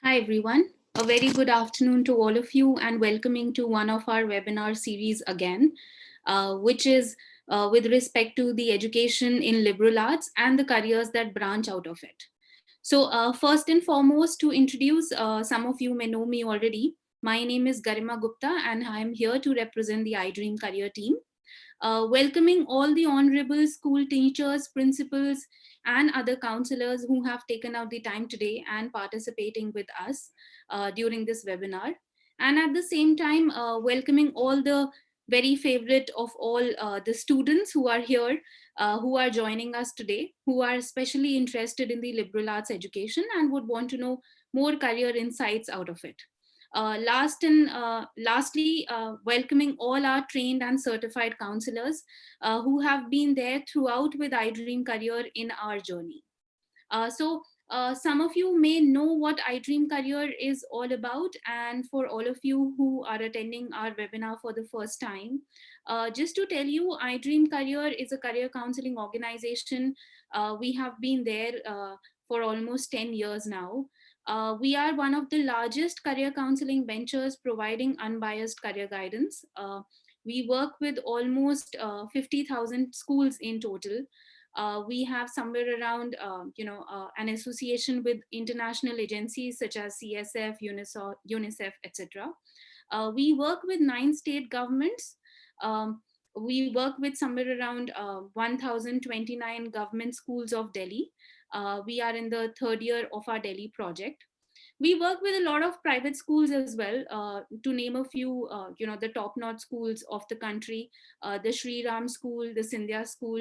Hi, everyone. A very good afternoon to all of you and welcoming to one of our webinar series again, which is with respect to the education in liberal arts and the careers that branch out of it. So first and foremost, to introduce, some of you may know me already. My name is Garima Gupta and I am here to represent the iDream career team. Welcoming all the honorable school teachers, principals, and other counselors who have taken out the time today and participating with us during this webinar. And at the same time, welcoming all the very favorite of all the students who are here, who are joining us today, who are especially interested in the liberal arts education and would want to know more career insights out of it. Lastly, welcoming all our trained and certified counselors who have been there throughout with iDream Career in our journey. Some of you may know what iDream Career is all about, and for all of you who are attending our webinar for the first time, just to tell you, iDream Career is a career counseling organization. We have been there for almost 10 years now. We are one of the largest career counseling ventures providing unbiased career guidance. We work with almost 50,000 schools in total. We have somewhere around, an association with international agencies such as CSF, UNICEF, etc. We work with 9 state governments. We work with somewhere around 1,029 government schools of Delhi. We are in the third year of our Delhi project. We work with a lot of private schools as well, to name a few, the top-notch schools of the country, the Sri Ram School, the Scindia School.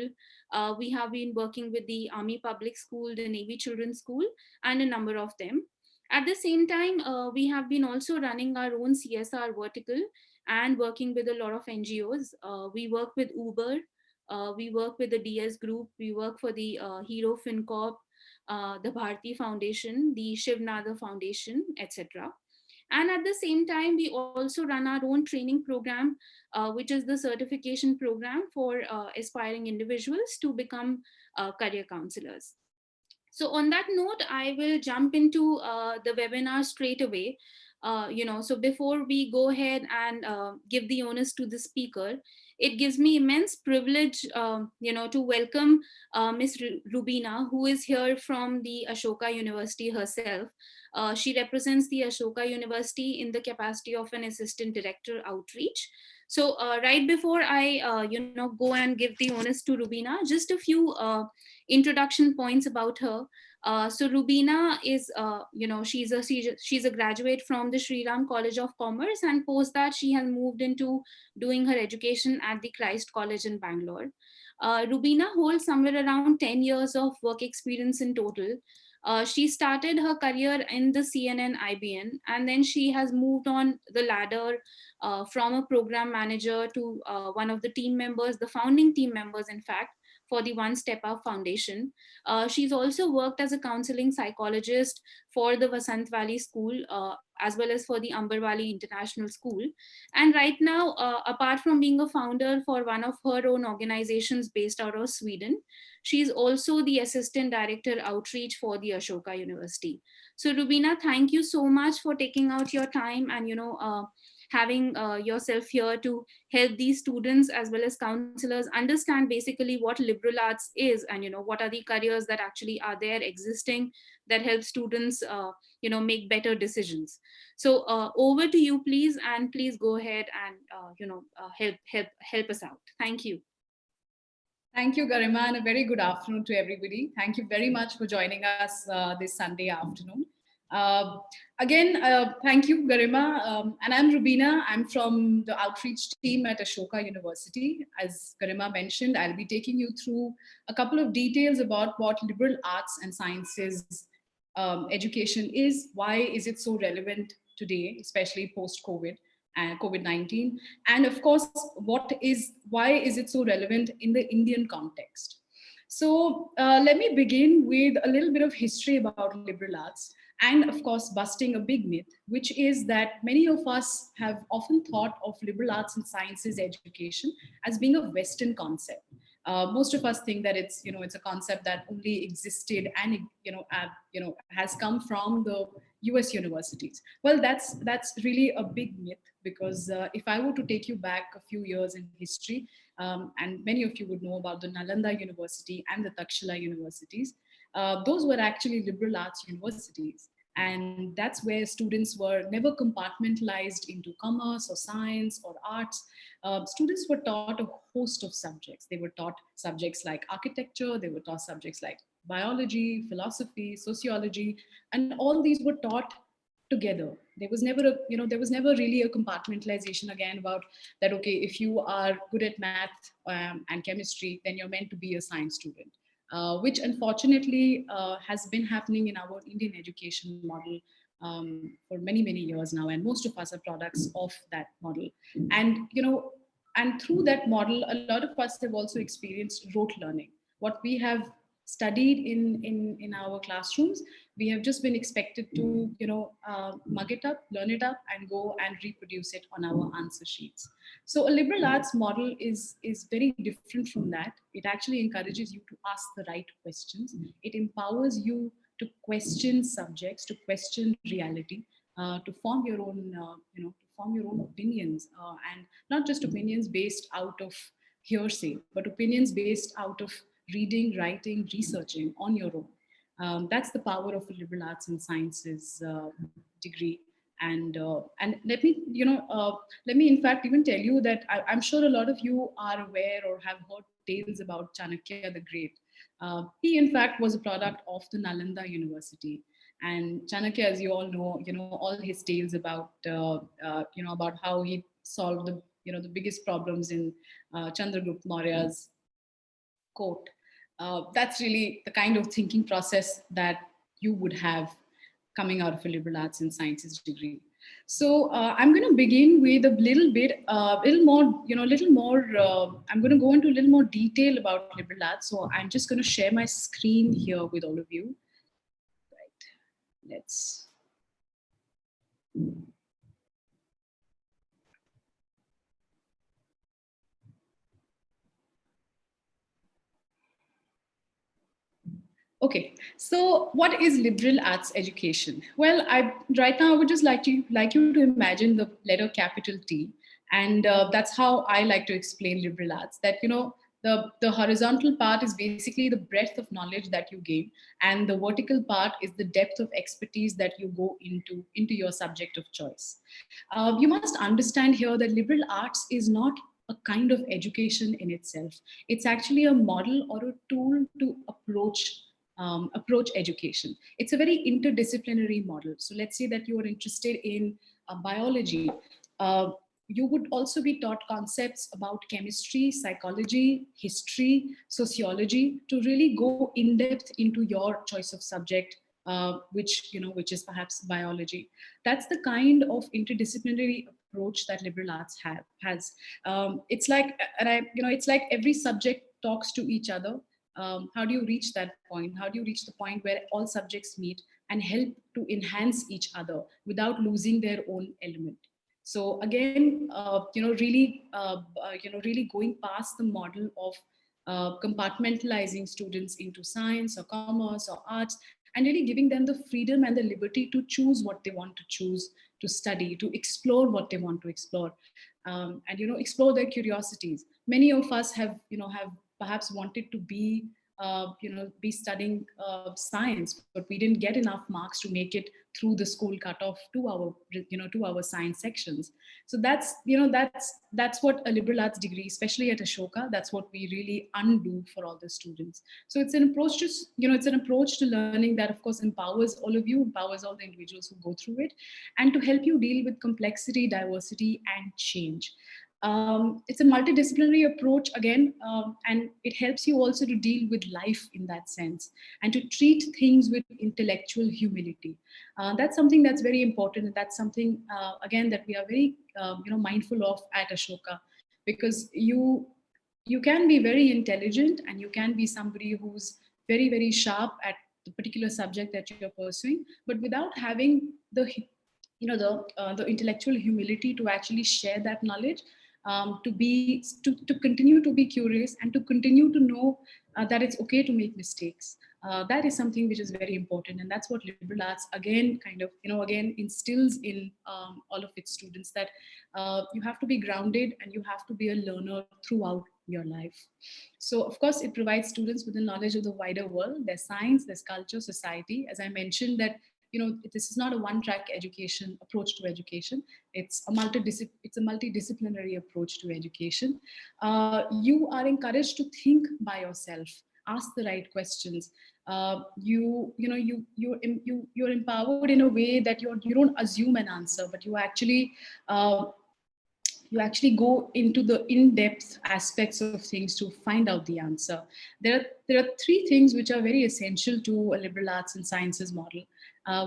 We have been working with the Army Public School, the Navy Children's School, and a number of them. At the same time, we have been also running our own CSR vertical and working with a lot of NGOs. We work with Uber, we work with the DS Group, we work for the Hero FinCorp, the Bharti Foundation, the Shivnada Foundation, etc. And at the same time, we also run our own training program, which is the certification program for aspiring individuals to become career counselors. So on that note, I will jump into the webinar straight away. So before we go ahead and give the onus to the speaker, it gives me immense privilege, to welcome Miss Rubina, who is here from the Ashoka University herself. She represents the Ashoka University in the capacity of an assistant director outreach. So right before I, go and give the onus to Rubina, just a few introduction points about her. So Rubina is, she's a graduate from the Sri Ram College of Commerce, and post that she has moved into doing her education at the Christ College in Bangalore. Rubina holds somewhere around 10 years of work experience in total. She started her career in the CNN IBN, and then she has moved on the ladder from a program manager to one of the team members, the founding team members, in fact, for the One Step Up Foundation. She's also worked as a counseling psychologist for the Vasant Valley School, as well as for the Amber Valley International School. And right now, apart from being a founder for one of her own organizations based out of Sweden, she's also the assistant director outreach for the Ashoka University. So Rubina, thank you so much for taking out your time and, having yourself here to help these students as well as counselors understand basically what liberal arts is, and what are the careers that actually are there existing that help students make better decisions. So over to you, please, and please go ahead and help us out. Thank you. Thank you, Garima, and a very good afternoon to everybody. Thank you very much for joining us this Sunday afternoon. Thank you, Garima. And I'm Rubina. I'm from the outreach team at Ashoka University. As Garima mentioned, I'll be taking you through a couple of details about what liberal arts and sciences education is, why is it so relevant today, especially post-COVID and COVID-19, and of course, why is it so relevant in the Indian context. So let me begin with a little bit of history about liberal arts, and of course, busting a big myth, which is that many of us have often thought of liberal arts and sciences education as being a Western concept. Most of us think that it's a concept that only existed and has come from the US universities. Well, that's really a big myth, because if I were to take you back a few years in history, and many of you would know about the Nalanda University and the Takshila universities. Those were actually liberal arts universities. And that's where students were never compartmentalized into commerce or science or arts. Students were taught a host of subjects. They were taught subjects like architecture, they were taught subjects like biology, philosophy, sociology, and all these were taught together. There was never really a compartmentalization again about that. Okay, if you are good at math and chemistry, then you're meant to be a science student, which unfortunately has been happening in our Indian education model for many years now, and most of us are products of that model. And and through that model, a lot of us have also experienced rote learning. What we have studied in our classrooms, we have just been expected to mug it up, learn it up, and go and reproduce it on our answer sheets. So a liberal arts model is very different from that. It actually encourages you to ask the right questions. It empowers you to question subjects, to question reality, to form your own to form your own opinions, and not just opinions based out of hearsay, but opinions based out of reading, writing, researching on your own. That's the power of a liberal arts and sciences degree. And let me in fact even tell you that I'm sure a lot of you are aware or have heard tales about Chanakya the Great. He in fact was a product of the Nalanda University. And Chanakya, as you all know, all his tales about about how he solved the biggest problems in Chandragupta Maurya's court. That's really the kind of thinking process that you would have coming out of a liberal arts and sciences degree. So I'm going to begin with a little bit, little more, little more. I'm going to go into a little more detail about liberal arts. So I'm just going to share my screen here with all of you. Right. Let's. Okay, so what is liberal arts education? Well, I right now I would just like you to imagine the letter capital T, and that's how I like to explain liberal arts. That the horizontal part is basically the breadth of knowledge that you gain, and the vertical part is the depth of expertise that you go into your subject of choice. You must understand here that liberal arts is not a kind of education in itself. It's actually a model or a tool to approach education. It's a very interdisciplinary model. So let's say that you are interested in biology. Uh, you would also be taught concepts about chemistry, psychology, history, sociology to really go in depth into your choice of subject, which is perhaps biology. That's the kind of interdisciplinary approach that liberal arts has. It's like, and I, it's like every subject talks to each other. How do you reach that point? How do you reach the point where all subjects meet and help to enhance each other without losing their own element? So again, really going past the model of compartmentalizing students into science or commerce or arts, and really giving them the freedom and the liberty to choose what they want to choose to study, to explore what they want to explore, and explore their curiosities. Many of us have perhaps wanted to be studying science, but we didn't get enough marks to make it through the school cutoff to our science sections. So that's what a liberal arts degree, especially at Ashoka, that's what we really undo for all the students. So it's an approach to it's an approach to learning that of course empowers all of you, empowers all the individuals who go through it, and to help you deal with complexity, diversity, and change. It's a multidisciplinary approach again, and it helps you also to deal with life in that sense and to treat things with intellectual humility. That's something that's very important, and that's something again that we are very mindful of at Ashoka, because you can be very intelligent and you can be somebody who's very sharp at the particular subject that you're pursuing, but without having the the intellectual humility to actually share that knowledge, to continue to be curious and to continue to know that it's okay to make mistakes. That is something which is very important, and that's what liberal arts again kind of again instills in all of its students, that you have to be grounded and you have to be a learner throughout your life. So of course it provides students with the knowledge of the wider world. There's science, there's culture, society. As I mentioned, that this is not a one track education approach to education. It's a multidisciplinary approach to education. You are encouraged to think by yourself, ask the right questions. You're empowered in a way that you don't assume an answer, but uh, you actually go into the in-depth aspects of things to find out the answer. There are three things which are very essential to a liberal arts and sciences model,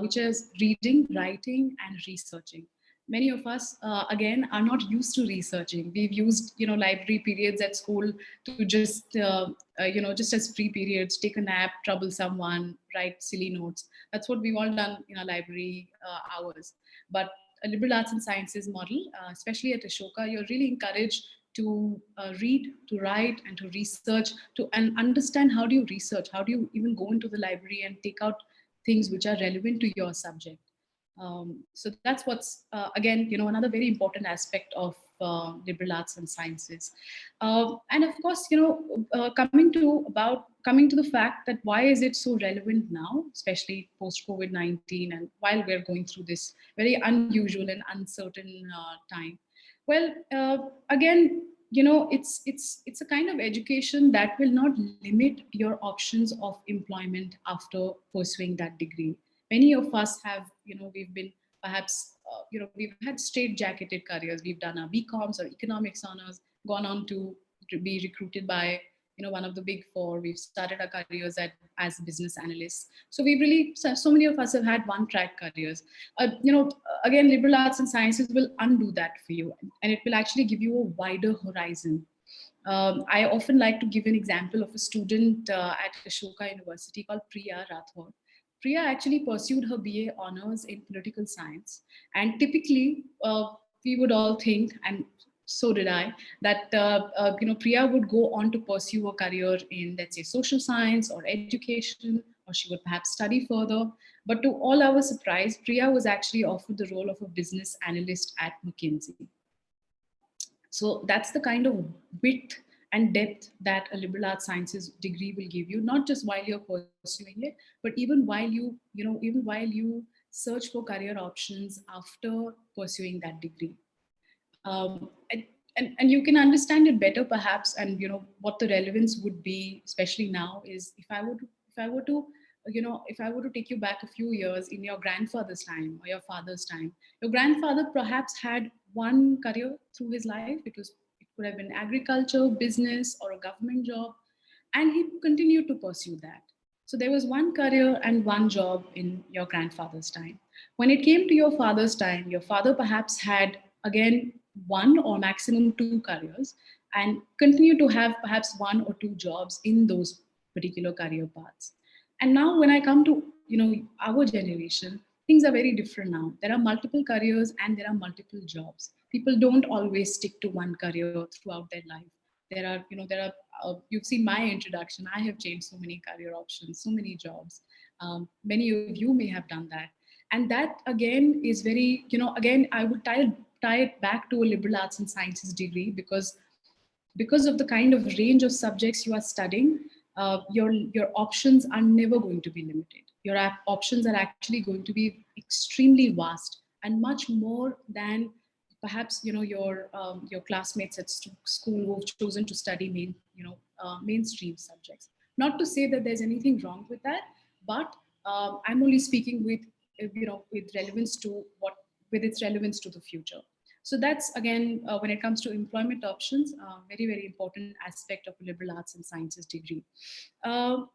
which is reading, writing, and researching. Many of us, again, are not used to researching. We've used, library periods at school to just as free periods, take a nap, trouble someone, write silly notes. That's what we've all done in our library hours. But a liberal arts and sciences model, especially at Ashoka, you're really encouraged to read, to write, and to research, and understand how do you research, how do you even go into the library and take out things which are relevant to your subject. So that's what's again, another very important aspect of liberal arts and sciences. And of course, coming to the fact that why is it so relevant now, especially post COVID-19, and while we're going through this very unusual and uncertain time. Well, again, it's a kind of education that will not limit your options of employment after pursuing that degree. Many of us have, we've been perhaps, we've had straight jacketed careers. We've done our BComs or economics honors, gone on to be recruited by, one of the big four. We've started our careers as business analysts. So we've really, so many of us have had one track careers. Again, liberal arts and sciences will undo that for you, and it will actually give you a wider horizon. I often like to give an example of a student at Ashoka University called Priya Rathod. Priya actually pursued her BA honors in political science, and typically we would all think, and so did I, that Priya would go on to pursue a career in, let's say, social science or education, or she would perhaps study further. But to all our surprise, Priya was actually offered the role of a business analyst at McKinsey. So that's the kind of width and depth that a liberal arts sciences degree will give you, not just while you're pursuing it, but even while even while you search for career options after pursuing that degree. And you can understand it better perhaps, and what the relevance would be, especially now, is if I were to take you back a few years in your grandfather's time or your father's time. Your grandfather perhaps had one career through his life. It could have been agriculture, business, or a government job, and he continued to pursue that. So there was one career and one job in your grandfather's time. When it came to your father's time, your father perhaps had again one or maximum two careers, and continue to have perhaps one or two jobs in those particular career paths. And now when I come to our generation, things are very different now. There are multiple careers and there are multiple jobs. People don't always stick to one career throughout their life. You've seen my introduction. I have changed so many career options, so many jobs. Many of you may have done that, and that again is very, again, I would tie it back to a liberal arts and sciences degree, because of the kind of range of subjects you are studying. Your options are never going to be limited. Your options are actually going to be extremely vast, and much more than perhaps your classmates at school who've chosen to study mainstream subjects. Not to say that there's anything wrong with that, but I'm only speaking with relevance to what with its relevance to the future. So that's again, when it comes to employment options, very very important aspect of a liberal arts and sciences degree. Uh,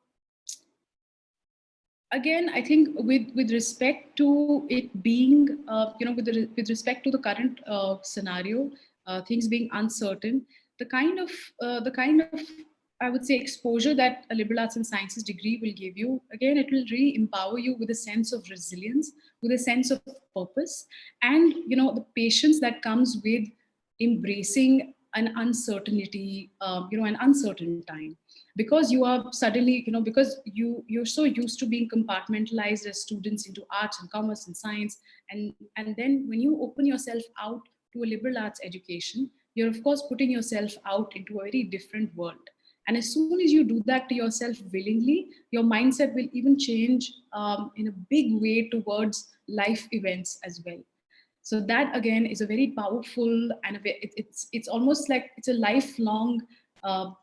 Again, I think with respect to it being, with respect to the current scenario, things being uncertain, the kind of, I would say, exposure that a liberal arts and sciences degree will give you, again, it will really empower you with a sense of resilience, with a sense of purpose, and the patience that comes with embracing an uncertainty, an uncertain time, because you are suddenly, because you're so used to being compartmentalized as students into arts and commerce and science, and then when you open yourself out to a liberal arts education, you're of course putting yourself out into a very different world. And as soon as you do that to yourself willingly, your mindset will even change in a big way towards life events as well. So that again is a very powerful and it's almost like it's a lifelong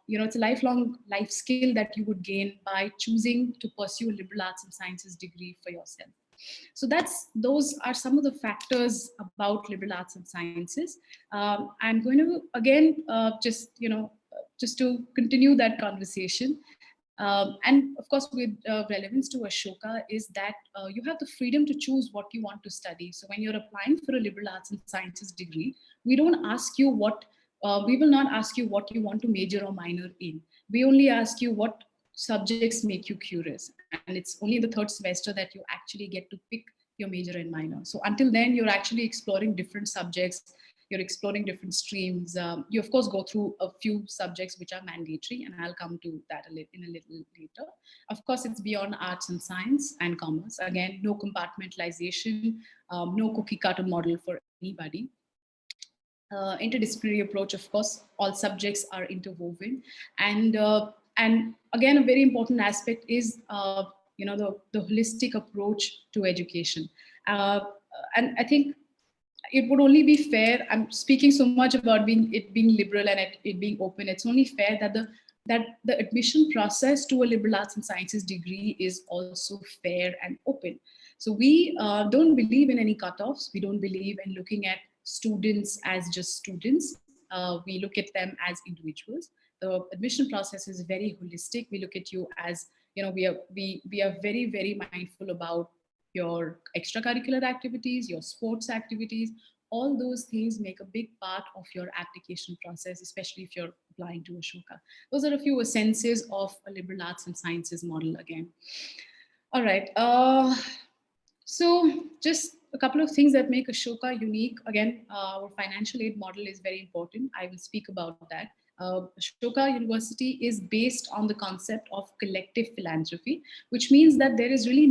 it's a lifelong life skill that you would gain by choosing to pursue a liberal arts and sciences degree for yourself. So those are some of the factors about liberal arts and sciences. I'm going to again just to continue that conversation. And of course, with relevance to Ashoka, is that you have the freedom to choose what you want to study. So when you're applying for a liberal arts and sciences degree, we don't ask you we will not ask you what you want to major or minor in. We only ask you what subjects make you curious. And it's only in the third semester that you actually get to pick your major and minor. So until then, you're actually exploring different subjects, you're exploring different streams. You of course go through a few subjects which are mandatory, and I'll come to that in a little later. Of course, it's beyond arts and science and commerce. Again, no compartmentalization, no cookie cutter model for anybody. Interdisciplinary approach, of course, all subjects are interwoven. And again, a very important aspect is the holistic approach to education. uh, and I think it would only be fair. I'm speaking so much about being liberal and it being open. It's only fair that the admission process to a liberal arts and sciences degree is also fair and open. So we don't believe in any cutoffs. We don't believe in looking at students as just students. We look at them as individuals. The admission process is very holistic. We look at you as, we are very, very mindful about your extracurricular activities, your sports activities. All those things make a big part of your application process, especially if you're applying to Ashoka. Those are a few essences of a liberal arts and sciences model again. All right. So just a couple of things that make Ashoka unique. Again, our financial aid model is very important. I will speak about that. Ashoka University is based on the concept of collective philanthropy, which means that there is really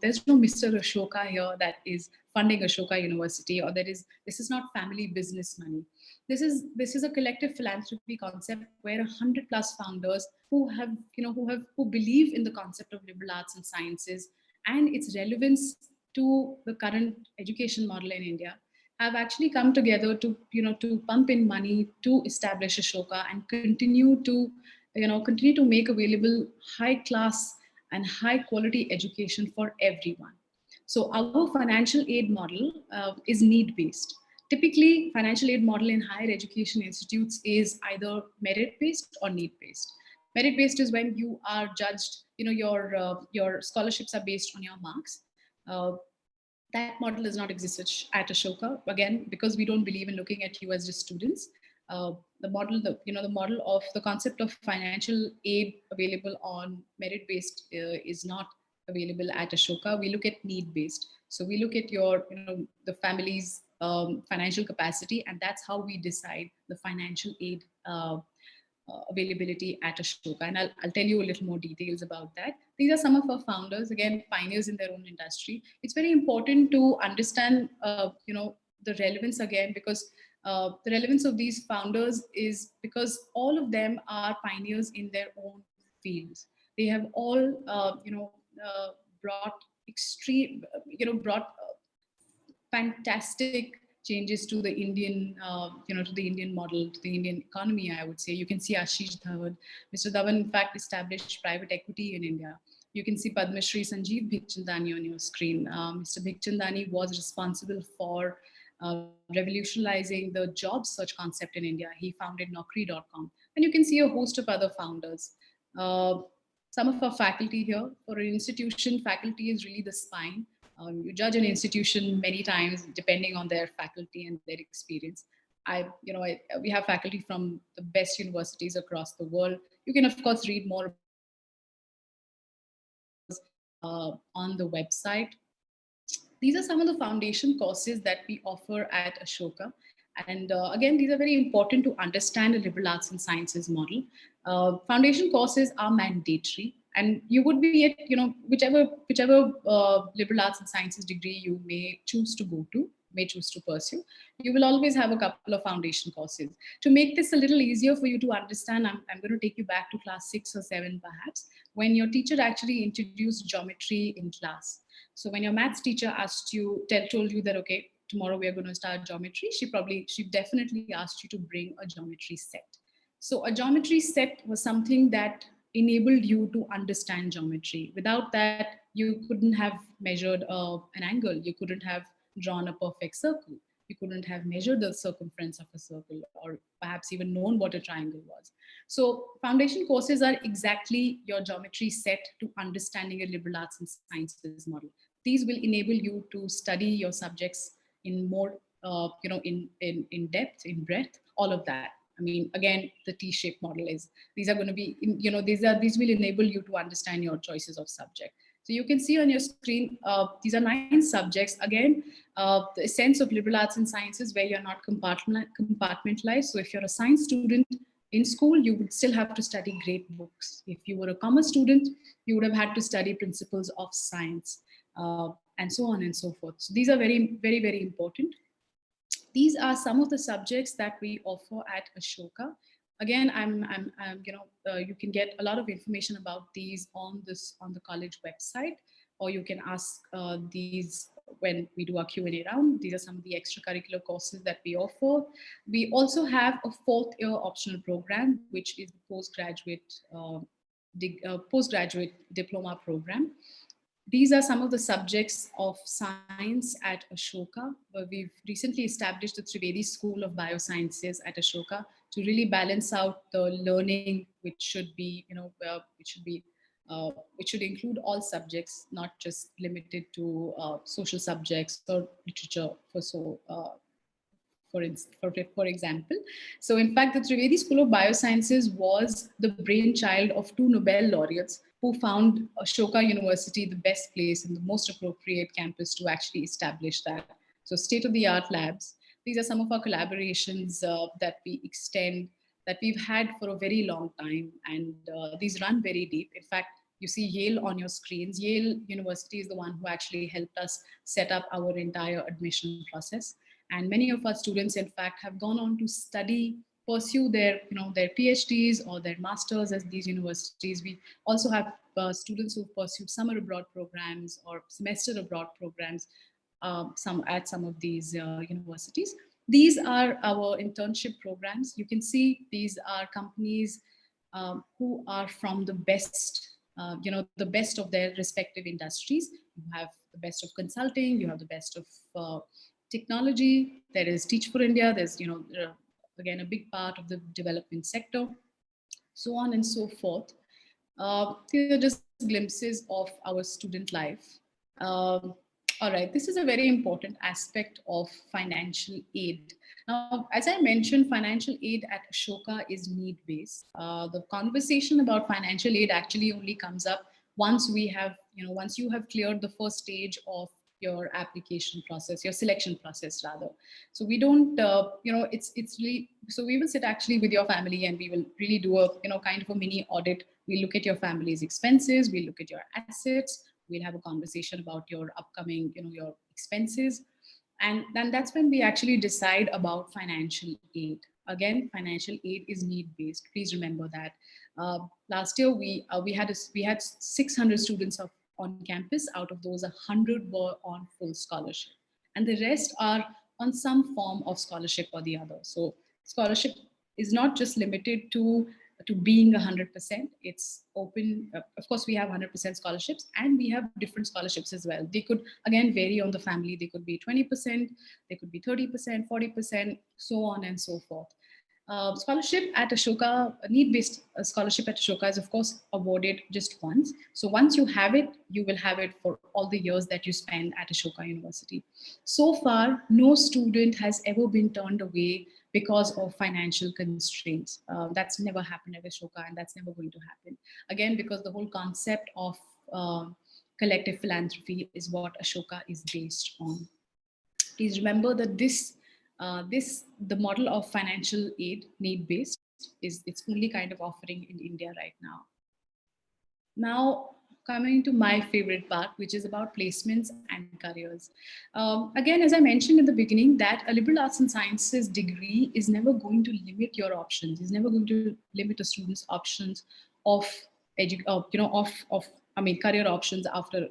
there's no Mr. Ashoka here that is funding Ashoka University, or this is not family business money. This is a collective philanthropy concept where 100+ founders who believe in the concept of liberal arts and sciences and its relevance to the current education model in India have actually come together to pump in money to establish Ashoka and continue to make available high class and high quality education for everyone. So our financial aid model is need based. Typically, financial aid model in higher education institutes is either merit based or need based. Merit based is when you are judged, your scholarships are based on your marks. Uh, that model does not exist at Ashoka, again because we don't believe in looking at you as just students. The model of the concept of financial aid available on merit based is not available at Ashoka. We look at need based. So we look at the family's financial capacity, and that's how we decide the financial aid availability at Ashoka. And I'll tell you a little more details about that. These are some of our founders, again, pioneers in their own industry. It's very important to understand, the relevance again, because the relevance of these founders is because all of them are pioneers in their own fields. They have all, brought extreme, brought fantastic changes to the Indian, to the Indian model, to the Indian economy. I would say you can see Ashish Dhawan. Mr. Dhawan, in fact, established private equity in India. You can see Padma Shri Sanjeev Bikhchandani on your screen. Mr. Bikhchandani was responsible for revolutionizing the job search concept in India. He founded Naukri.com. And you can see a host of other founders. Uh, some of our faculty here, for an institution, faculty is really the spine. You judge an institution many times depending on their faculty and their experience. We have faculty from the best universities across the world. You can, of course, read more about them and see their details on the website. These are some of the foundation courses that we offer at Ashoka. And again, these are very important to understand a liberal arts and sciences model. Foundation courses are mandatory, and you would be at, whichever liberal arts and sciences degree you may choose to go to, may choose to pursue, you will always have a couple of foundation courses. To make this a little easier for you to understand, I'm going to take you back to class 6 or 7 perhaps, when your teacher actually introduced geometry in class. So when your maths teacher told you that, okay, tomorrow we are going to start geometry, she definitely asked you to bring a geometry set. So a geometry set was something that enabled you to understand geometry. Without that, you couldn't have measured an angle, you couldn't have drawn a perfect circle, you couldn't have measured the circumference of a circle, or perhaps even known what a triangle was. So foundation courses are exactly your geometry set to understanding a liberal arts and sciences model. These will enable you to study your subjects in more, in depth, in breadth, all of that. I mean, again, the T-shaped model is, these are going to be, these will enable you to understand your choices of subject. So you can see on your screen, these are 9 subjects. Again, the essence of liberal arts and sciences, where you're not compartmentalized. So if you're a science student in school, you would still have to study great books. If you were a commerce student, you would have had to study principles of science, and so on and so forth. So these are very, very, very important. These are some of the subjects that we offer at Ashoka. Again, you can get a lot of information about these on the college website, or you can ask these when we do our Q&A round. These are some of the extracurricular courses that we offer. We also have a 4th-year optional program, which is the postgraduate diploma program. These are some of the subjects of science at Ashoka, where we've recently established the Trivedi School of Biosciences at Ashoka to really balance out the learning, which should be, which should include all subjects, not just limited to social subjects or literature, for example. So, in fact, the Trivedi School of Biosciences was the brainchild of 2 Nobel laureates who found Ashoka University the best place and the most appropriate campus to actually establish that. So, state of the art labs. These are some of our collaborations that we extend, that we've had for a very long time, and these run very deep. In fact, you see Yale on your screens. Yale University is the one who actually helped us set up our entire admission process. And many of our students, in fact, have gone on to study, pursue their PhDs or their masters at these universities. We also have students who've pursued summer abroad programs or semester abroad programs, some of these universities. These are our internship programs. You can see these are companies who are from the best, the best of their respective industries. You have the best of consulting, you have the best of technology. There is Teach for India. There's, again, a big part of the development sector, so on and so forth. These are just glimpses of our student life. Um, all right, this is a very important aspect of financial aid. Now, as I mentioned, financial aid at Ashoka is need based. The conversation about financial aid actually only comes up once you have cleared the first stage of your application process, your selection process rather. So we don't, it's really, so we will sit actually with your family and we will really do a, kind of a mini audit. We look at your family's expenses, we look at your assets, we'll have a conversation about your upcoming, your expenses. And then that's when we actually decide about financial aid. Again, financial aid is need based. Please remember that. Last year we had 600 students on campus. Out of those, 100 were on full scholarship, and the rest are on some form of scholarship or the other. So scholarship is not just limited to being 100%. It's open. Of course, we have 100% scholarships, and we have different scholarships as well. They could again vary on the family. They could be 20%, they could be 30%, 40%, so on and so forth. Scholarship at Ashoka, need-based scholarship at Ashoka is of course awarded just once. So once you have it, you will have it for all the years that you spend at Ashoka University. So far, no student has ever been turned away because of financial constraints. That's never happened at Ashoka, and that's never going to happen. Again, because the whole concept of collective philanthropy is what Ashoka is based on. Please remember that this The model of financial aid, need based, is it's only kind of offering in India right now. Now, coming to my favorite part, which is about placements and careers. Again, as I mentioned in the beginning, that a liberal arts and sciences degree is never going to limit your options. Is never going to limit a student's options of career options after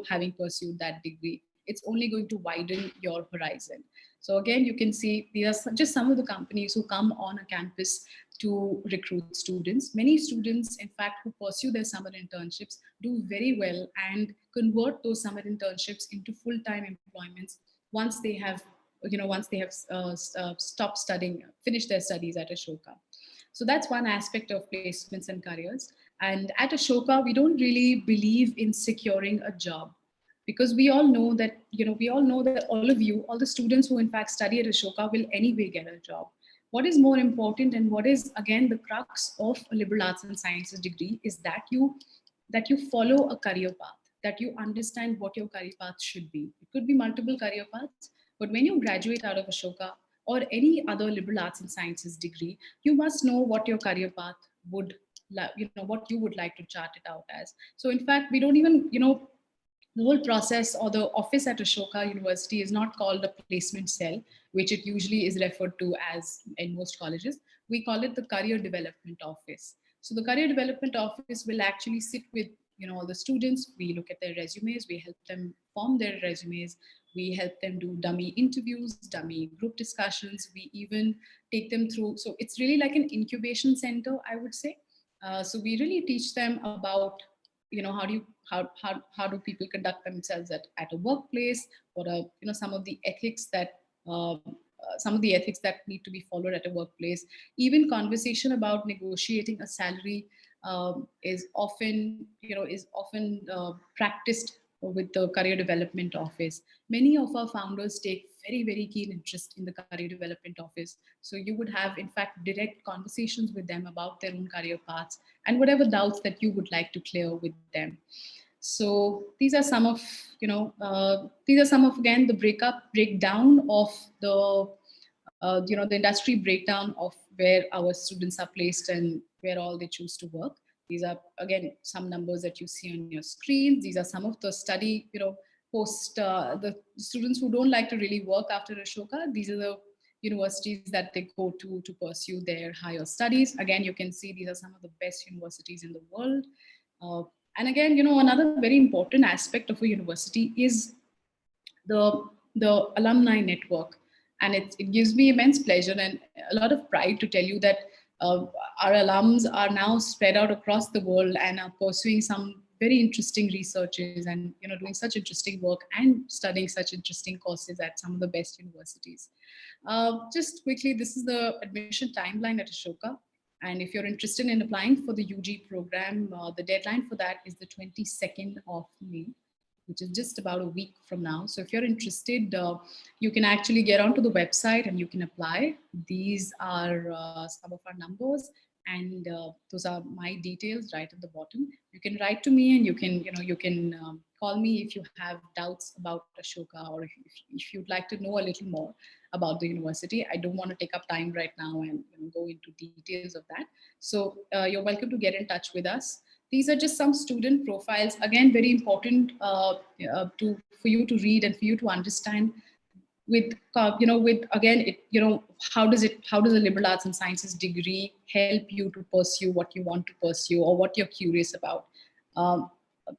having pursued that degree. It's only going to widen your horizon. So again, you can see these are just some of the companies who come on a campus to recruit students. Many students, in fact, who pursue their summer internships do very well and convert those summer internships into full-time employments once they have, stopped studying, finished their studies at Ashoka. So that's one aspect of placements and careers. And at Ashoka, we don't really believe in securing a job, because we all know that all of you, all the students who in fact study at Ashoka will anyway get a job. What is more important, and what is again the crux of a liberal arts and sciences degree, is that you follow a career path, that you understand what your career path should be. It could be multiple career paths, but when you graduate out of Ashoka or any other liberal arts and sciences degree, you must know what your career path would what you would like to chart it out as. So in fact, we don't even, the whole process or the office at Ashoka University is not called a placement cell, which it usually is referred to as in most colleges. We call it the career development office. So the career development office will actually sit with all the students. We look at their resumes, we help them form their resumes, we help them do dummy interviews, dummy group discussions. We even take them through. So it's really like an incubation center, I would say. So we really teach them about how do you how do people conduct themselves at a workplace, what are some of the ethics that need to be followed at a workplace. Even conversation about negotiating a salary is often practiced with the career development office. Many of our founders take very, very keen interest in the career development office. So you would have, in fact, direct conversations with them about their own career paths and whatever doubts that you would like to clear with them. So these are some of again the breakdown of the industry breakdown of where our students are placed and where all they choose to work. These are again some numbers that you see on your screens. These are some of the study post the students who don't like to really work after Ashoka. These are the universities that they go to pursue their higher studies. Again, you can see these are some of the best universities in the world. Uh, and again, another very important aspect of a university is the alumni network, and it gives me immense pleasure and a lot of pride to tell you that our alums are now spread out across the world and are pursuing some very interesting researches and doing such interesting work and studying such interesting courses at some of the best universities. Just quickly, this is the admission timeline at Ashoka. And if you're interested in applying for the UG program, the deadline for that is the 22nd of May, which is just about a week from now. So if you're interested, you can actually get onto the website and you can apply. These are some of our numbers, and those are my details right at the bottom. You can write to me, and you can call me if you have doubts about Ashoka, or if you'd like to know a little more about the university. I don't want to take up time right now and go into details of that. So you're welcome to get in touch with us. These are just some student profiles. Again, very important for you to read and for you to understand. With again, how does a liberal arts and sciences degree help you to pursue what you want to pursue or what you're curious about? Um,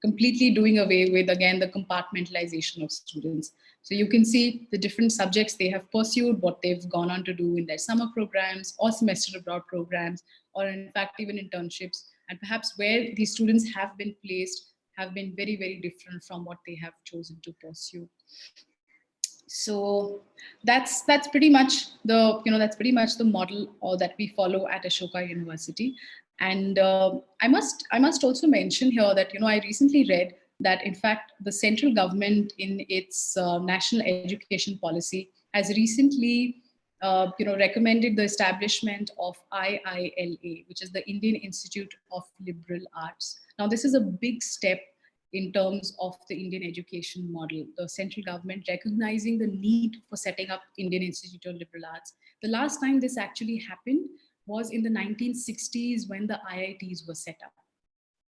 Completely doing away with again the compartmentalization of students. So you can see the different subjects they have pursued, what they've gone on to do in their summer programs or semester abroad programs, or in fact even internships, and perhaps where these students have been placed have been very, very different from what they have chosen to pursue. So that's pretty much the model or that we follow at Ashoka University. And I must also mention here that I recently read that in fact the central government in its national education policy has recently recommended the establishment of IILA, which is the Indian Institute of Liberal Arts. Now this is a big step in terms of the Indian education model, the central government recognizing the need for setting up Indian Institute of Liberal Arts. The last time this actually happened was in the 1960s when the IITs were set up.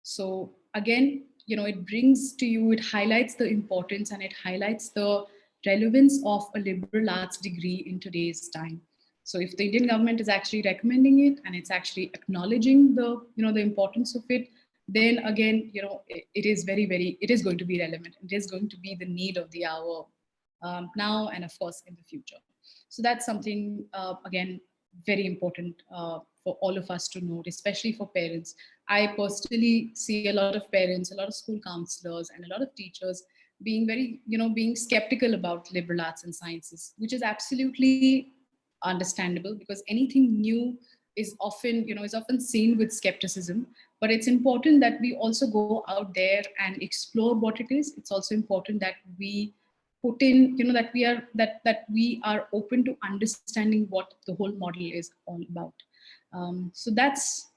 So again, it brings to you, it highlights the importance and it highlights the relevance of a liberal arts degree in today's time. So if the Indian government is actually recommending it and it's actually acknowledging the importance of it, then again, it is it is going to be relevant. It is going to be the need of the hour, now and of course in the future. So that's something, again, very important for all of us to note, especially for parents. I personally see a lot of parents, a lot of school counselors, and a lot of teachers being being skeptical about liberal arts and sciences, which is absolutely understandable because anything new is often seen with skepticism. But it's important that we also go out there and explore what it is. It's also important that we put in, that we are open to understanding what the whole model is all about. So that's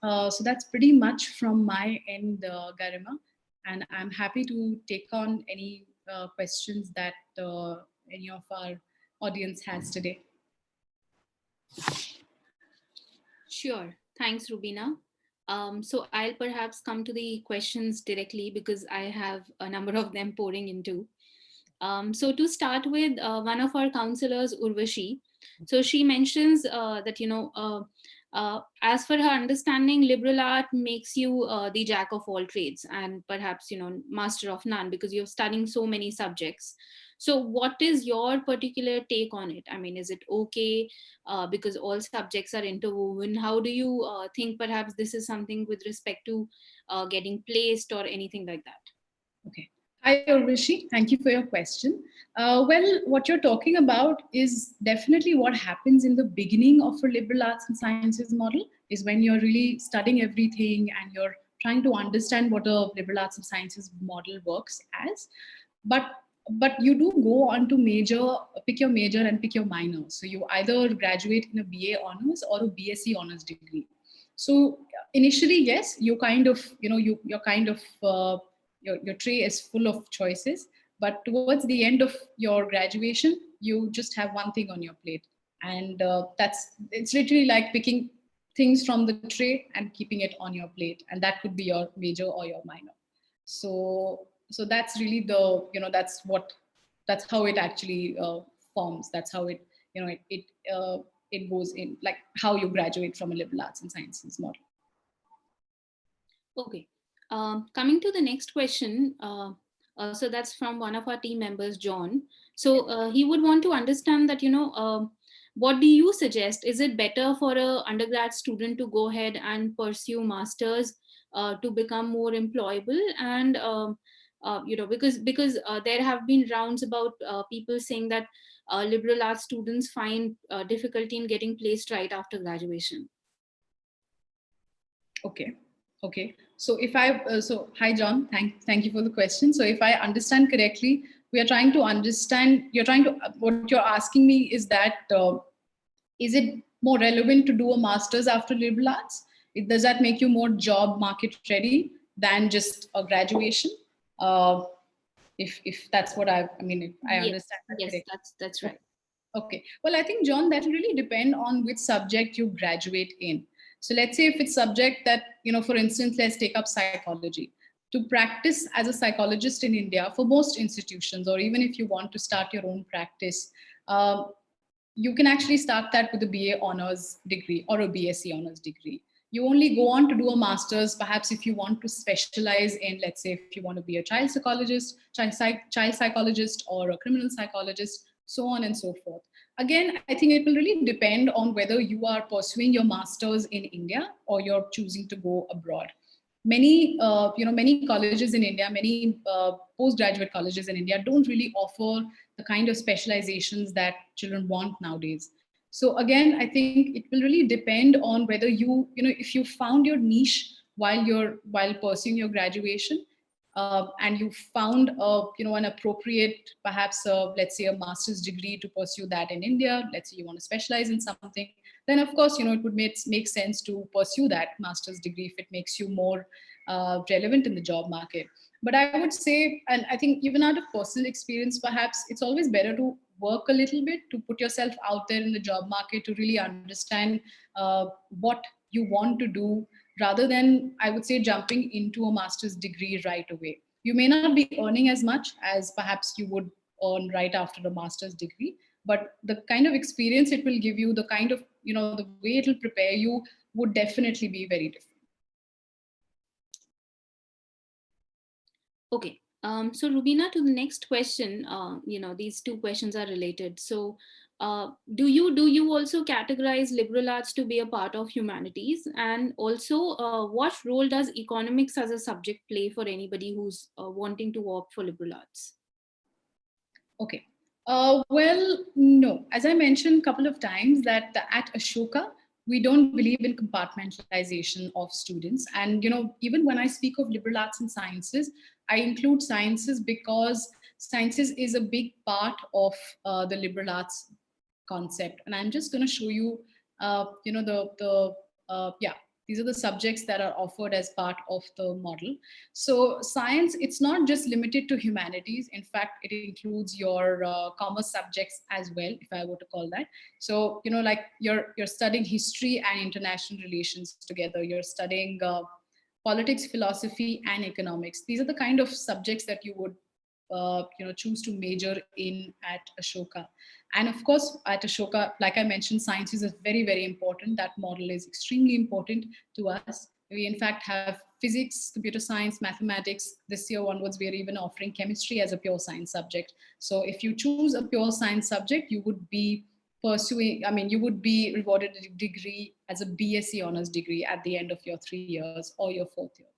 pretty much from my end, Garima, and I'm happy to take on any questions that any of our audience has today. Sure. Thanks, Rubina. So I'll perhaps come to the questions directly because I have a number of them pouring into. So to start with, one of our counselors, Urvashi, so she mentions that, as for her understanding, liberal art makes you the jack of all trades and perhaps, master of none because you're studying so many subjects. So what is your particular take on it? I mean, is it okay because all subjects are interwoven? How do you think perhaps this is something with respect to getting placed or anything like that? Okay. Hi, Urvashi. Thank you for your question. Well, what you're talking about is definitely what happens in the beginning of a liberal arts and sciences model, is when you're really studying everything and you're trying to understand what a liberal arts and sciences model works as. But but you do go on to pick your major and pick your minor. So you either graduate in a BA honors or a BSc honors degree. So initially, yes, you kind of, you're kind of your tray is full of choices, but towards the end of your graduation you just have one thing on your plate, and it's literally like picking things from the tray and keeping it on your plate, and that could be your major or your minor. So that's really that's how it actually forms. That's how it goes in, like how you graduate from a liberal arts and sciences model. Okay. Coming to the next question. So that's from one of our team members, John. So he would want to understand that, what do you suggest? Is it better for a undergrad student to go ahead and pursue masters to become more employable? And, because there have been rounds about people saying that liberal arts students find difficulty in getting placed right after graduation. Okay. So if hi John, thank you for the question. So if I understand correctly, we are trying to understand. What you're asking me is that is it more relevant to do a master's after liberal arts? Does that make you more job market ready than just a graduation? Uh, if that's what I mean, if I Yes, understand that yes, correctly. that's right. Okay. Well, I think, John, that will really depend on which subject you graduate in. So let's say if it's subject that, for instance, let's take up psychology. To practice as a psychologist in India, for most institutions, or even if you want to start your own practice, you can actually start that with a BA honors degree or a BSc honors degree. You only go on to do a master's, perhaps if you want to specialize in, let's say, if you want to be a child psychologist, child psychologist, or a criminal psychologist, so on and so forth. Again, I think it will really depend on whether you are pursuing your master's in India or you're choosing to go abroad. Many colleges in India, many postgraduate colleges in India don't really offer the kind of specializations that children want nowadays. So again, I think it will really depend on whether if you found your niche while pursuing your graduation, and you found an appropriate, perhaps let's say a master's degree to pursue that in India. Let's say you want to specialize in something, then of course it would make sense to pursue that master's degree if it makes you more relevant in the job market. But I would say, and I think even out of personal experience, perhaps it's always better to work a little bit, to put yourself out there in the job market, to really understand what you want to do, rather than, I would say, jumping into a master's degree right away. You may not be earning as much as perhaps you would earn right after a master's degree, but the kind of experience it will give you, the kind of, the way it'll prepare you would definitely be very different. Okay. So Rubina, to the next question, these two questions are related. So, do you also categorize liberal arts to be a part of humanities? And also, what role does economics as a subject play for anybody who's wanting to opt for liberal arts? Okay. Well, no. As I mentioned a couple of times, that at Ashoka, we don't believe in compartmentalization of students. And even when I speak of liberal arts and sciences, I include sciences because sciences is a big part of the liberal arts concept. And I'm just going to show you, yeah, these are the subjects that are offered as part of the model. So science, it's not just limited to humanities. In fact, it includes your commerce subjects as well, if I were to call that. So like you're studying history and international relations together. You're studying politics, philosophy, and economics. These are the kind of subjects that you would choose to major in at Ashoka. And of course, at Ashoka, like I mentioned, science is very, very important. That model is extremely important to us. We in fact have physics, computer science, mathematics. This year onwards, we are even offering chemistry as a pure science subject. So if you choose a pure science subject, you would be you would be rewarded a degree as a BSc honors degree at the end of your 3 years or your fourth year.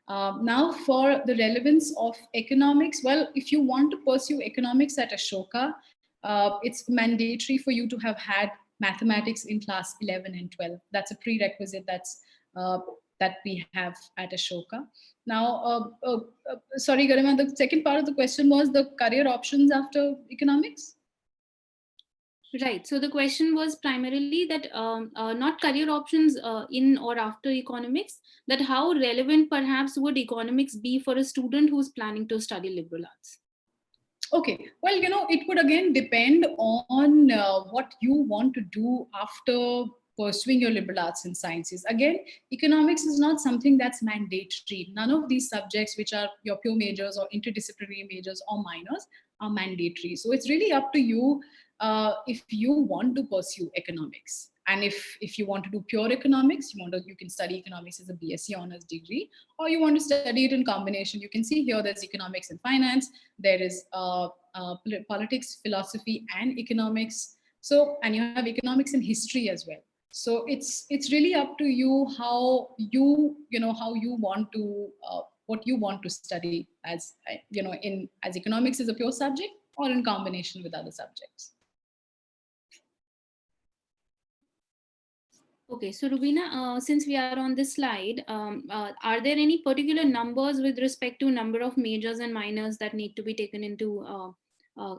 Now, for the relevance of economics, well, if you want to pursue economics at Ashoka, it's mandatory for you to have had mathematics in class 11 and 12. That's a prerequisite that we have at Ashoka. Now, sorry, Garima, the second part of the question was the career options after economics? Right. So the question was primarily that not career options in or after economics, that how relevant perhaps would economics be for a student who's planning to study liberal arts? Okay, well, it would again depend on what you want to do after pursuing your liberal arts and sciences. Again, economics is not something that's mandatory. None of these subjects, which are your pure majors or interdisciplinary majors or minors, are mandatory. So it's really up to you if you want to pursue economics. And if you want to do pure economics, you can study economics as a BSc honors degree, or you want to study it in combination. You can see here there's economics and finance, there is politics, philosophy, and economics. So, and you have economics and history as well. So it's really up to you how how you want to what you want to study as in as economics is a pure subject or in combination with other subjects. Okay, so Rubina, since we are on this slide, are there any particular numbers with respect to number of majors and minors that need to be taken into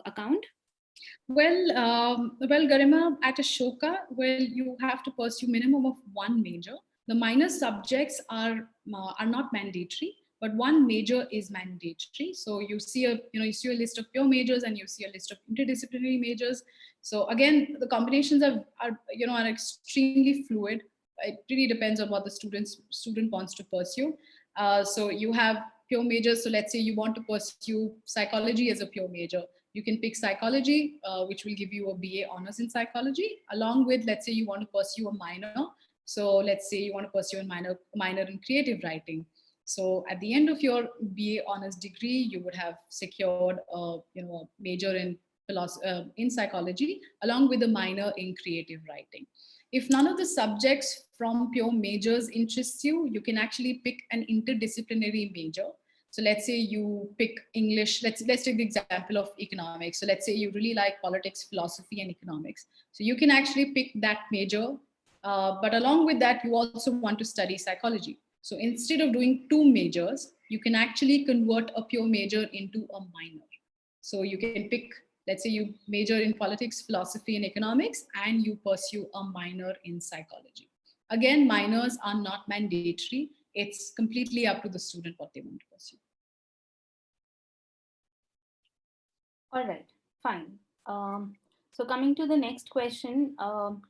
account? Well, Garima, at Ashoka, well, you have to pursue minimum of one major. The minor subjects are not mandatory, but one major is mandatory. So you see a list of pure majors and you see a list of interdisciplinary majors. So again, the combinations are extremely fluid. It really depends on what the student wants to pursue. So you have pure majors. So let's say you want to pursue psychology as a pure major, you can pick psychology, which will give you a BA honors in psychology, along with, let's say you want to pursue a minor. So let's say you want to pursue a minor in creative writing. So at the end of your BA honors degree, you would have secured a major in in psychology, along with a minor in creative writing. If none of the subjects from pure majors interests you, you can actually pick an interdisciplinary major. So let's say you pick English. Let's take the example of economics. So let's say you really like politics, philosophy, and economics. So you can actually pick that major, but along with that, you also want to study psychology. So instead of doing two majors, you can actually convert a pure major into a minor. So you can pick, let's say you major in politics, philosophy, and economics, and you pursue a minor in psychology. Again, minors are not mandatory. It's completely up to the student what they want to pursue. All right, fine. So coming to the next question,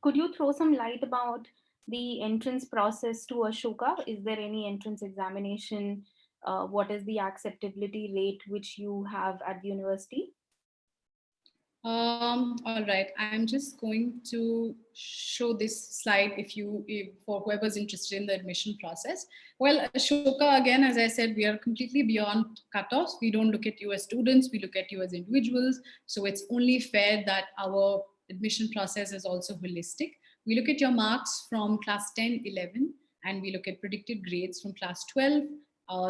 could you throw some light about the entrance process to Ashoka? Is there any entrance examination? What is the acceptability rate which you have at the university? All right, I'm just going to show this slide if for whoever's interested in the admission process. Well, Ashoka, again, as I said, we are completely beyond cutoffs. We don't look at you as students, we look at you as individuals. So it's only fair that our admission process is also holistic. We look at your marks from class 10, 11, and we look at predicted grades from class 12.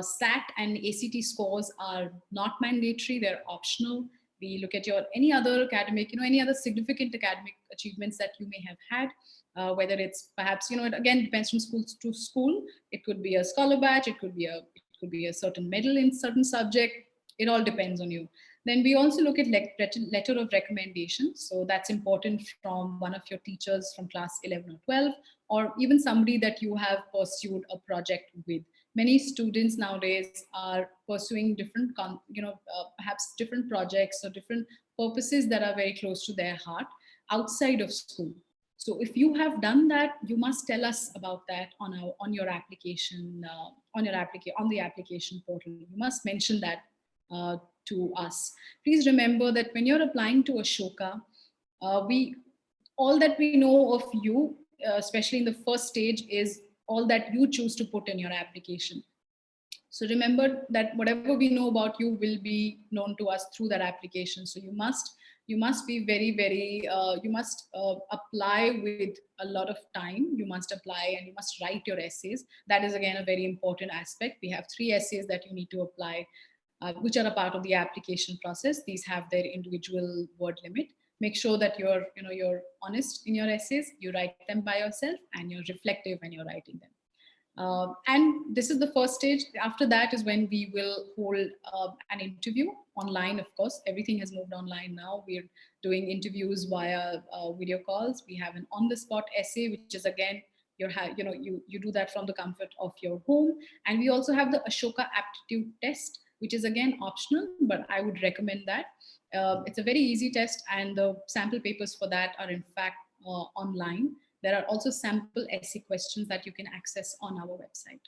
SAT and ACT scores are not mandatory, they're optional. We look at your any other academic, any other significant academic achievements that you may have had, whether it's perhaps, it again depends from school to school. It could be a scholar badge, it could be a certain medal in certain subject. It all depends on you. Then we also look at letter of recommendation. So that's important from one of your teachers from class 11 or 12, or even somebody that you have pursued a project with. Many students nowadays are pursuing different perhaps different projects or different purposes that are very close to their heart outside of school. So if you have done that, you must tell us about that on your application, on the application portal. You must mention that to us. Please remember that when you're applying to Ashoka, we all that we know of you, especially in the first stage, is all that you choose to put in your application. So remember that whatever we know about you will be known to us through that application. So you must be very you must apply with a lot of time. You must apply and you must write your essays. That is again a very important aspect. We have 3 essays that you need to apply, which are a part of the application process. These have their individual word limit. Make sure that you're honest in your essays, you write them by yourself, and you're reflective when you're writing them. And this is the first stage. After that is when we will hold an interview online. Of course, everything has moved online now. We're doing interviews via video calls. We have an on-the-spot essay, which is again you do that from the comfort of your home. And we also have the Ashoka aptitude test, which is again optional, but I would recommend that. It's a very easy test, and the sample papers for that are in fact online. There are also sample essay questions that you can access on our website.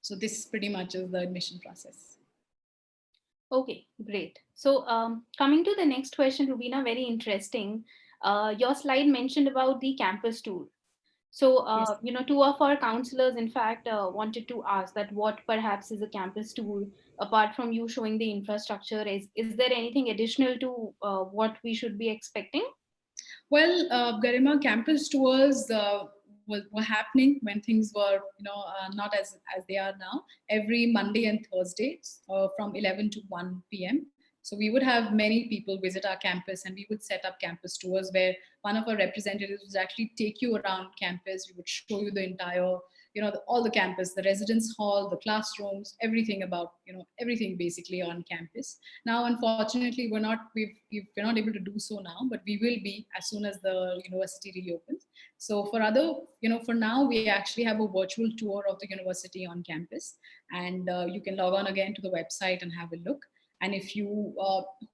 So this pretty much is the admission process. Okay, great. So coming to the next question, Rubina, very interesting. Your slide mentioned about the campus tour. So, Yes. two of our counselors, in fact, wanted to ask that what perhaps is a campus tour, apart from you showing the infrastructure, is there anything additional to what we should be expecting? Well, Garima, campus tours were happening when things were, not as they are now. Every Monday and Thursdays from 11 to 1 p.m. So we would have many people visit our campus, and we would set up campus tours where one of our representatives would actually take you around campus. We would show you the entire, all the campus, the residence hall, the classrooms, everything about, everything basically on campus. Now, unfortunately, we're not able to do so now, but we will be as soon as the university reopens. So for now, we actually have a virtual tour of the university on campus, and you can log on again to the website and have a look. And if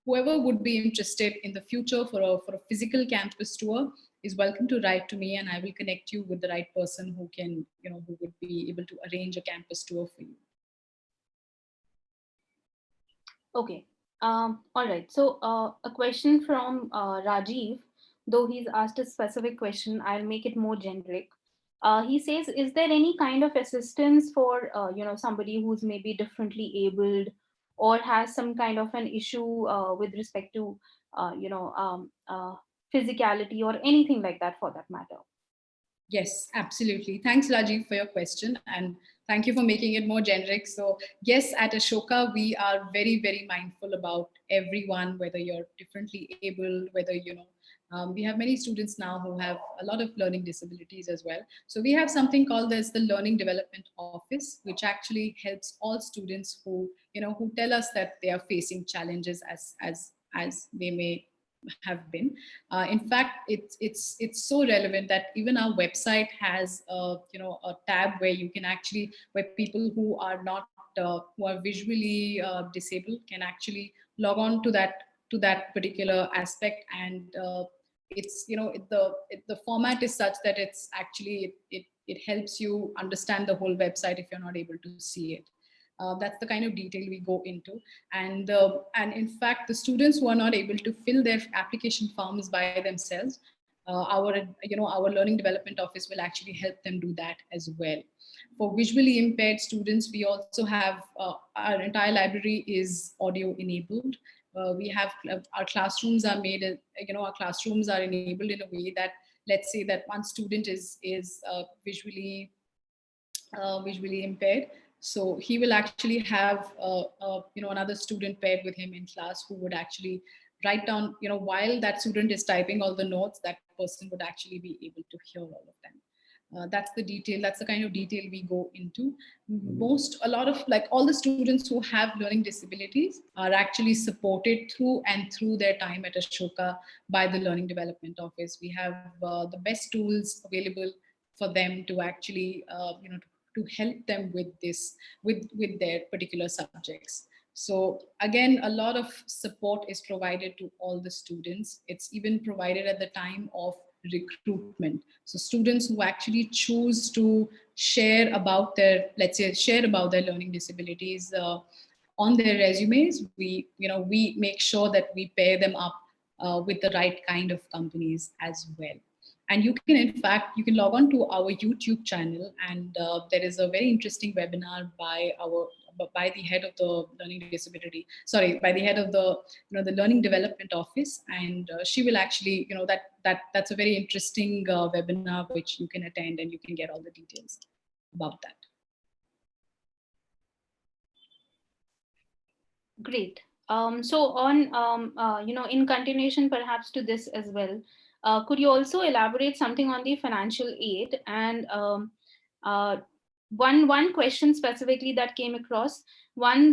whoever would be interested in the future for a physical campus tour is welcome to write to me, and I will connect you with the right person who would be able to arrange a campus tour for you. Okay. All right. So, a question from Rajiv, though he's asked a specific question, I'll make it more generic. He says, is there any kind of assistance for somebody who's maybe differently abled or has some kind of an issue with respect to physicality or anything like that for that matter? Yes, absolutely. Thanks, Rajiv, for your question. And thank you for making it more generic. So, yes, at Ashoka, we are very, very mindful about everyone, whether you're differently able, whether, we have many students now who have a lot of learning disabilities as well. So, we have something called as the Learning Development Office, which actually helps all students who tell us that they are facing challenges as they may have been. In fact, it's so relevant that even our website has a tab where you can actually where people who are not who are visually disabled can actually log on to that particular aspect, and it's the format is such that it's actually it helps you understand the whole website if you're not able to see it. That's the kind of detail we go into, and in fact, the students who are not able to fill their application forms by themselves, our learning development office will actually help them do that as well. For visually impaired students, we also have our entire library is audio enabled. We have our classrooms are made, our classrooms are enabled in a way that, let's say that one student is visually impaired, so he will actually have another student paired with him in class who would actually write down, while that student is typing all the notes, that person would actually be able to hear all of them. That's the detail, that's the kind of detail we go into. A lot of, like, all the students who have learning disabilities are actually supported through and through their time at Ashoka by the learning development office. We have the best tools available for them to actually to help them with this, with their particular subjects. So again, a lot of support is provided to all the students. It's even provided at the time of recruitment. So students who actually choose to share about their, let's say, share about their learning disabilities on their resumes, we make sure that we pair them up with the right kind of companies as well. And you can, in fact, you can log on to our YouTube channel, and there is a very interesting webinar by the head of the learning disability, sorry, by the head of the the learning development office, and she will actually, that's a very interesting webinar which you can attend, and you can get all the details about that. Great. So on, in continuation perhaps to this as well, could you also elaborate something on the financial aid? And one question specifically that came across,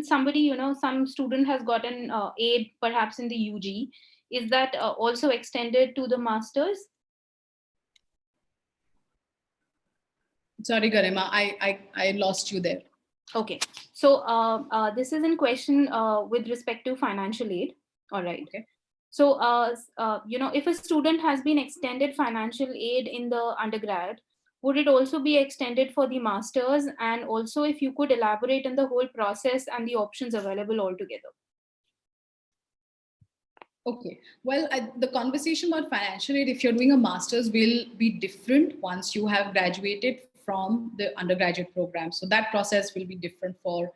somebody, some student has gotten aid perhaps in the UG. Is that also extended to the masters? Sorry, Garima, I lost you there. Okay, so this is in question with respect to financial aid. All right. Okay. So, if a student has been extended financial aid in the undergrad, would it also be extended for the masters? And also, if you could elaborate on the whole process and the options available altogether. Okay. Well, the conversation about financial aid, if you're doing a master's, will be different once you have graduated from the undergraduate program. So that process will be different for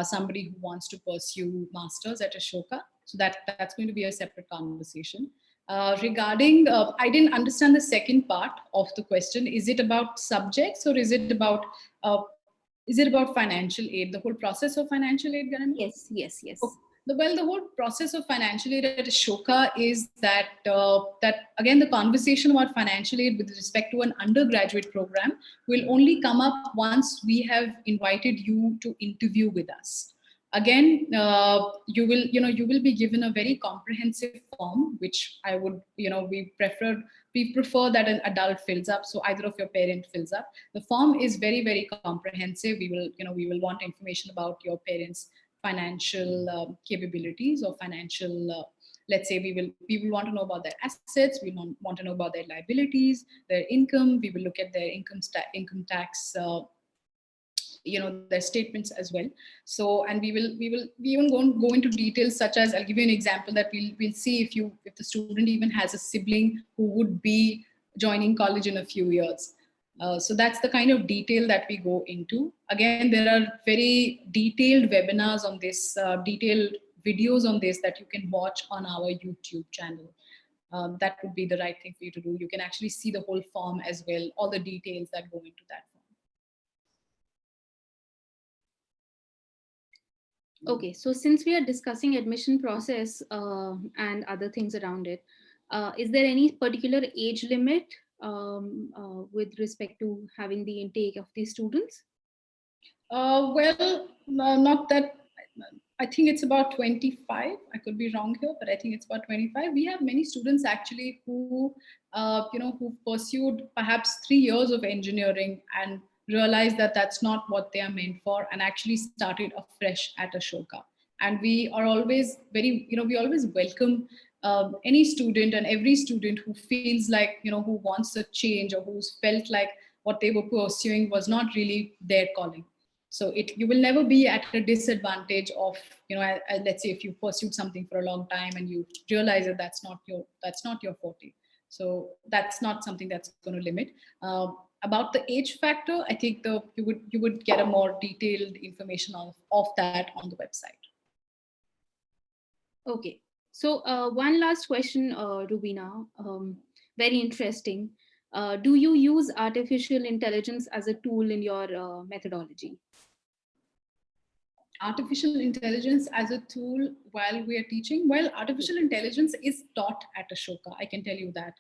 somebody who wants to pursue masters at Ashoka. So that's going to be a separate conversation. Regarding, I didn't understand the second part of the question. Is it about subjects, or uh, is it about financial aid? The whole process of financial aid, Garima? Yes, yes, yes. Okay. Well, the whole process of financial aid at Ashoka is that again, the conversation about financial aid with respect to an undergraduate program will only come up once we have invited you to interview with us. Again, you will be given a very comprehensive form, which I would, we prefer that an adult fills up, so either of your parent fills up. The form is very, very comprehensive. We will want information about your parents' financial capabilities, or financial, let's say, we will want to know about their assets, we want to know about their liabilities, their income. We will look at their income tax, their statements as well. So, and we even go into details such as, I'll give you an example, that we'll see if the student even has a sibling who would be joining college in a few years. So that's the kind of detail that we go into. Again, there are very detailed webinars on this, detailed videos on this that you can watch on our YouTube channel. That would be the right thing for you to do. You can actually see the whole form as well, all the details that go into that form. Okay, so since we are discussing admission process and other things around it, is there any particular age limit with respect to having the intake of the students? Well, not that. I think it's about 25. I could be wrong here, but I think it's about 25. We have many students actually who, who pursued perhaps 3 years of engineering and realized that that's not what they are meant for, and actually started afresh at Ashoka. And we are always very, we always welcome any student and every student who feels like, who wants a change, or who's felt like what they were pursuing was not really their calling. So you will never be at a disadvantage of, let's say if you pursued something for a long time and you realize that that's not your forte. So that's not something that's going to limit. About the age factor, I think you would get a more detailed information of that on the website. Okay. So one last question, Rubina. Very interesting. Do you use artificial intelligence as a tool in your methodology? Artificial intelligence as a tool while we are teaching? Well, artificial intelligence is taught at Ashoka, I can tell you that.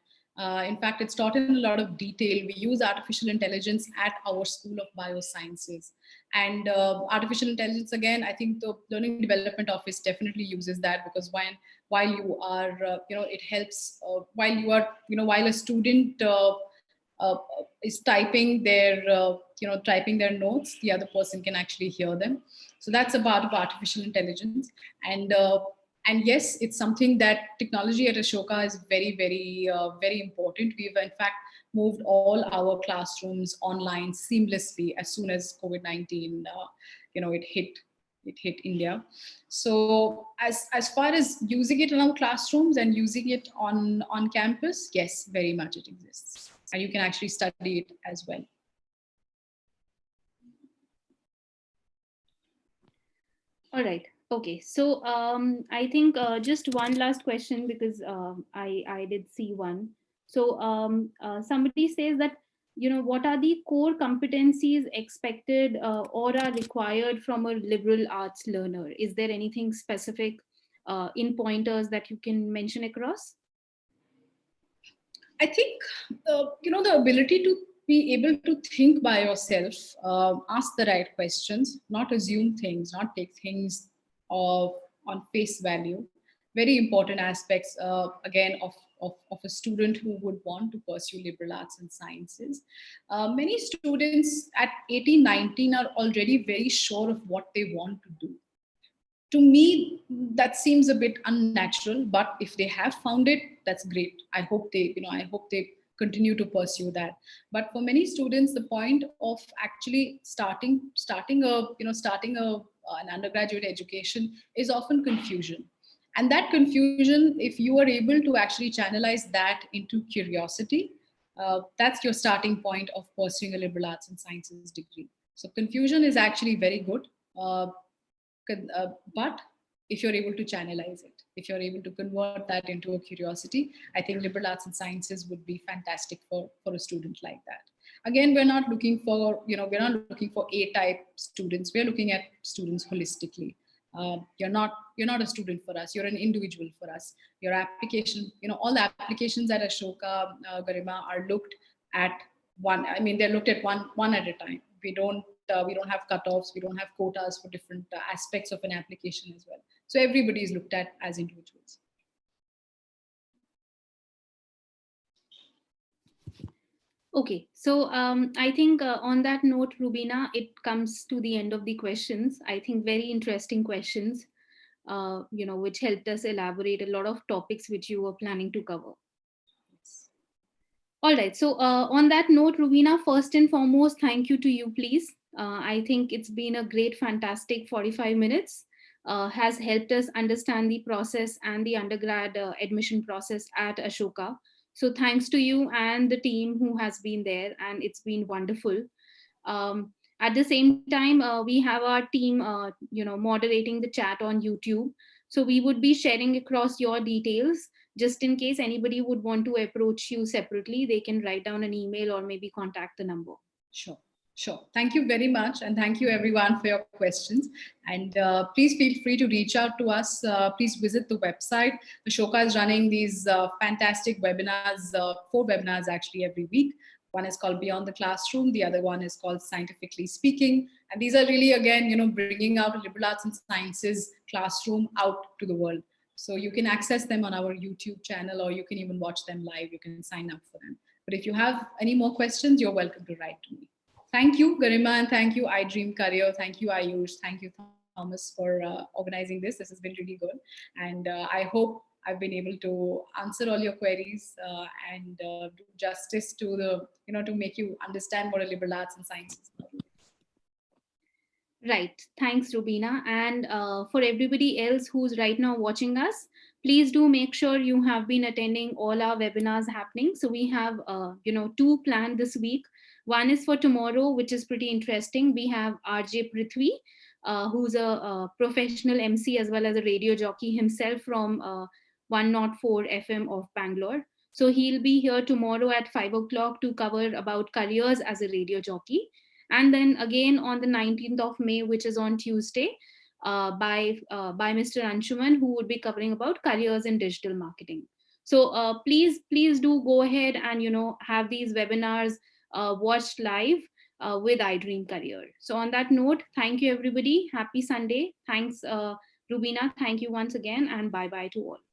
In fact, it's taught in a lot of detail. We use artificial intelligence at our School of Biosciences. And artificial intelligence, again, I think the Learning Development Office definitely uses that, because while you are, it helps, while a student is typing their notes, the other person can actually hear them. So that's a part of artificial intelligence. And and yes, it's something that technology at Ashoka is very, very, very important. We've in fact moved all our classrooms online seamlessly as soon as COVID-19, it hit India. So as far as using it in our classrooms and using it on campus, yes, very much it exists, and you can actually study it as well. All right. Okay. So I think just one last question, because I did see one. So somebody says that, what are the core competencies expected or are required from a liberal arts learner? Is there anything specific in pointers that you can mention across? I think the ability to be able to think by yourself, ask the right questions, not assume things, not take things of on face value. Very important aspects, again, of a student who would want to pursue liberal arts and sciences. Many students at 18, 19 are already very sure of what they want to do. To me, that seems a bit unnatural, but if they have found it, that's great. I hope they continue to pursue that. But for many students, the point of actually starting an undergraduate education is often confusion. And that confusion, if you are able to actually channelize that into curiosity, that's your starting point of pursuing a liberal arts and sciences degree. So confusion is actually very good. uh, but if you're able to channelize it, if you're able to convert that into a curiosity, I think liberal arts and sciences would be fantastic for a student like that. Again, we're not looking for A type students. We're looking at students holistically. You're not a student for us, you're an individual for us. Your application, all the applications at Ashoka, Garima, are looked at one. I mean, they're looked at one at a time. We don't have cutoffs, we don't have quotas for different aspects of an application as well. So everybody is looked at as individuals. Okay, so I think on that note, Rubina, it comes to the end of the questions. I think very interesting questions, which helped us elaborate a lot of topics which you were planning to cover. All right. So, on that note, Rubina, first and foremost, thank you to you, please. I think it's been a great, fantastic 45 minutes. Has helped us understand the process and the undergrad admission process at Ashoka. So, thanks to you and the team who has been there, and it's been wonderful. At the same time, we have our team, moderating the chat on YouTube. So we would be sharing across your details, just in case anybody would want to approach you separately. They can write down an email or maybe contact the number. Sure. Sure. Thank you very much. And thank you everyone for your questions. And please feel free to reach out to us. Please visit the website. Ashoka is running these fantastic webinars, 4 webinars actually every week. One is called Beyond the Classroom. The other one is called Scientifically Speaking. And these are really, again, bringing out a liberal arts and sciences classroom out to the world. So you can access them on our YouTube channel, or you can even watch them live. You can sign up for them. But if you have any more questions, you're welcome to write to me. Thank you, Garima, and thank you, I Dream Career. Thank you, Ayush. Thank you, Thomas, for organizing this. This has been really good, and I hope I've been able to answer all your queries and do justice to to make you understand what a liberal arts and science is about. Right. Thanks, Rubina. And for everybody else who's right now watching us, please do make sure you have been attending all our webinars happening. So we have, two planned this week. One is for tomorrow, which is pretty interesting. We have RJ Prithvi, who's a professional MC as well as a radio jockey himself from 104 FM of Bangalore. So he'll be here tomorrow at 5 o'clock to cover about careers as a radio jockey, and then again on the 19th of May, which is on Tuesday, by Mr. Anshuman, who would be covering about careers in digital marketing. So please do go ahead and have these webinars watched live with iDream Career. So on that note, thank you everybody. Happy Sunday. Thanks, Rubina. Thank you once again, and bye bye to all.